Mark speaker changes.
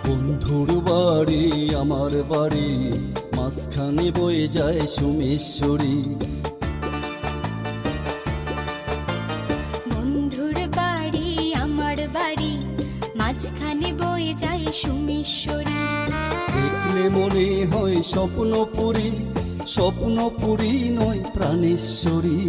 Speaker 1: বন্ধুর বাড়ি আমার বাড়ি, মাঝখানে বয়ে যায় সোমেশ্বরী।
Speaker 2: বন্ধুর বাড়ি আমার বাড়ি, মাঝখানে বয়ে যায় সোমেশ্বরী।
Speaker 1: দেখলে মনে হয় স্বপ্নপুরী, স্বপ্নপুরী নয় প্রাণেশ্বরী।